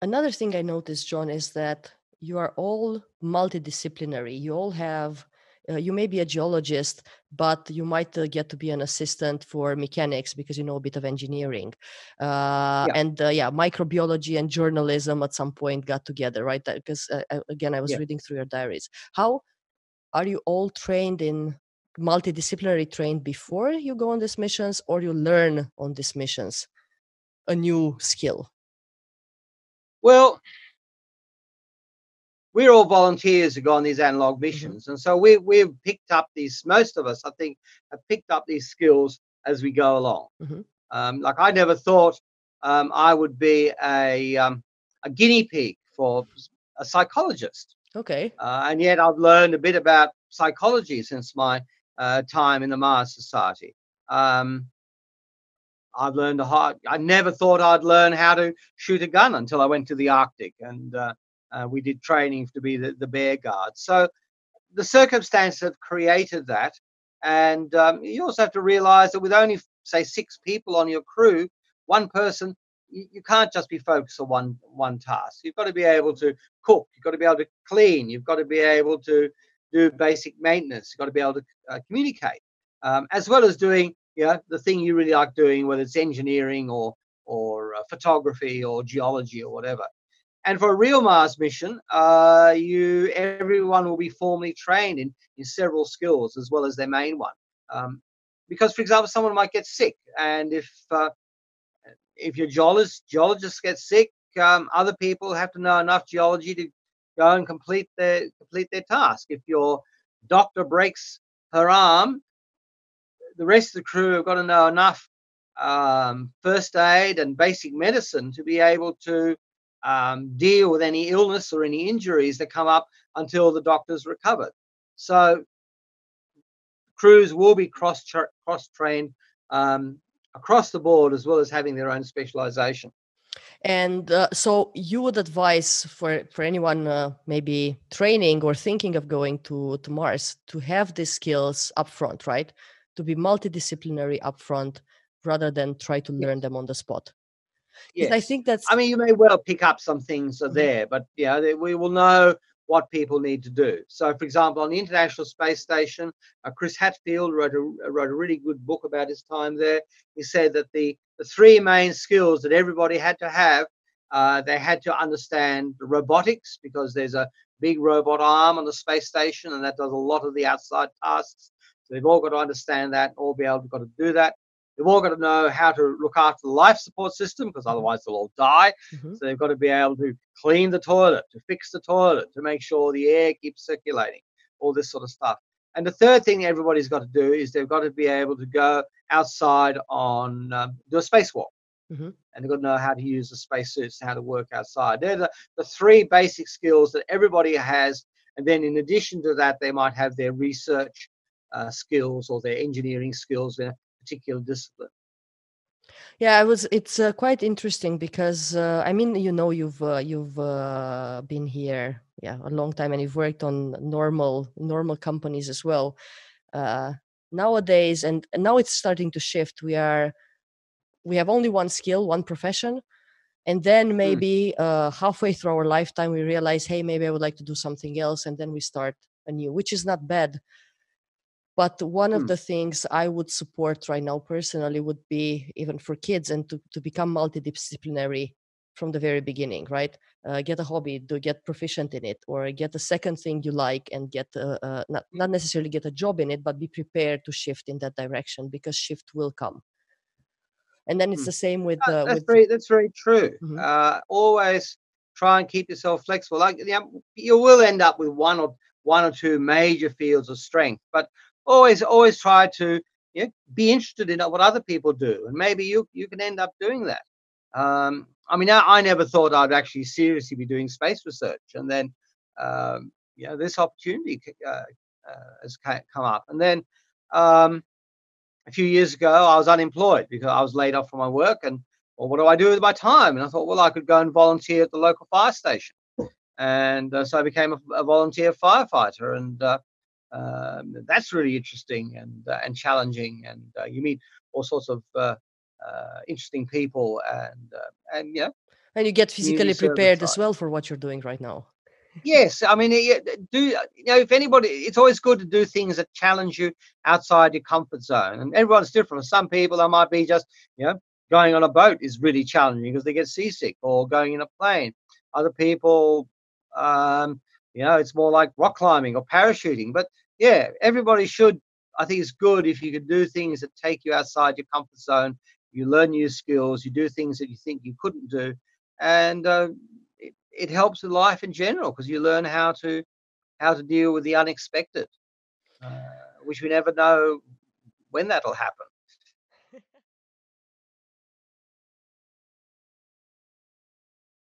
Another thing I noticed, John, is that you are all multidisciplinary. You all have, you may be a geologist, but you might get to be an assistant for mechanics because you know a bit of engineering. Yeah, And microbiology and journalism at some point got together, right? Because again, I was yeah. reading through your diaries. How are you all trained in multidisciplinary trained before you go on these missions, or you learn on these missions a new skill? Well, we're all volunteers who go on these analog Hmm. missions, and so we've picked up these. Most of us, I think, have picked up these skills as we go along. Hmm. Like I never thought I would be a guinea pig for a psychologist, Okay. and yet I've learned a bit about psychology since my time in the Mars Society. Um, I've learned a hard. I never thought I'd learn how to shoot a gun until I went to the Arctic, and we did training to be the bear guard. So the circumstances have created that, and you also have to realise that with only say 6 people on your crew, one person, you can't just be focused on one task. You've got to be able to cook. You've got to be able to clean. You've got to be able to do basic maintenance. You've got to be able to communicate, as well as doing the thing you really like doing, whether it's engineering or photography or geology or whatever. And for a real Mars mission, everyone will be formally trained in several skills as well as their main one. Um, because, for example, someone might get sick, and if your geologist gets sick, other people have to know enough geology to go and complete their task. If your doctor breaks her arm, the rest of the crew have got to know enough first aid and basic medicine to be able to deal with any illness or any injuries that come up until the doctor's recovered. So crews will be cross trained across the board, as well as having their own specialization. And so you would advise for anyone maybe training or thinking of going to Mars to have these skills upfront, right? To be multidisciplinary upfront rather than try to learn Yes. them on the spot. Because I Yes. think that's I mean, you may well pick up some things are Mhm. there, but we will know what people need to do. So, for example, on the International Space Station, Chris Hadfield wrote a really good book about his time there. He said that the three main skills that everybody had to have, they had to understand the robotics, because there's a big robot arm on the space station, and that does a lot of the outside tasks. So they've all got to understand that, all be able to do that. They've all got to know how to look after the life support system, because Mhm. otherwise they'll all die. Mhm. So they've got to be able to clean the toilet, to fix the toilet, to make sure the air keeps circulating, all this sort of stuff. And the third thing everybody's got to do is they've got to be able to go outside on do a spacewalk, Mhm. and they've got to know how to use the spacesuits and how to work outside. They're the three basic skills that everybody has. And then in addition to that, they might have their research skills or their engineering skills in a particular discipline. Yeah, I was. It's quite interesting because I mean, you know, you've been here, yeah, a long time, and you've worked on normal companies as well. Uh, Nowadays, and now it's starting to shift. We have only one skill, one profession, and then Mm, maybe halfway through our lifetime, we realize, hey, maybe I would like to do something else, and then we start anew, which is not bad. But one of mm, the things I would support right now personally would be even for kids and to become multidisciplinary from the very beginning, right? Get a hobby, to get proficient in it, or get a second thing you like and get not necessarily get a job in it, but be prepared to shift in that direction because shift will come. And then it's mm. the same That's with. very true. Mhm. Always try and keep yourself flexible. Like you will end up with one or two major fields of strength, but always try to be interested in what other people do, and maybe you can end up doing that. I mean, I never thought I'd actually seriously be doing space research, and then this opportunity has come up, and then. Um, a few years ago, I was unemployed because I was laid off from my work, and well, what do I do with my time? And I thought, well, I could go and volunteer at the local fire station, and so I became a volunteer firefighter, and that's really interesting and challenging, and you meet all sorts of interesting people, and yeah. And you get community physically service prepared as side. well for what you're doing right now. Yes, I mean, if anybody, it's always good to do things that challenge you outside your comfort zone. And everyone's different. For some people, that might be just, going on a boat is really challenging because they get seasick, or going in a plane. Other people, um, it's more like rock climbing or parachuting. But yeah, everybody should. I think it's good if you can do things that take you outside your comfort zone. You learn new skills. You do things that you think you couldn't do, and it helps with life in general, because you learn how to deal with the unexpected, which we never know when that'll happen.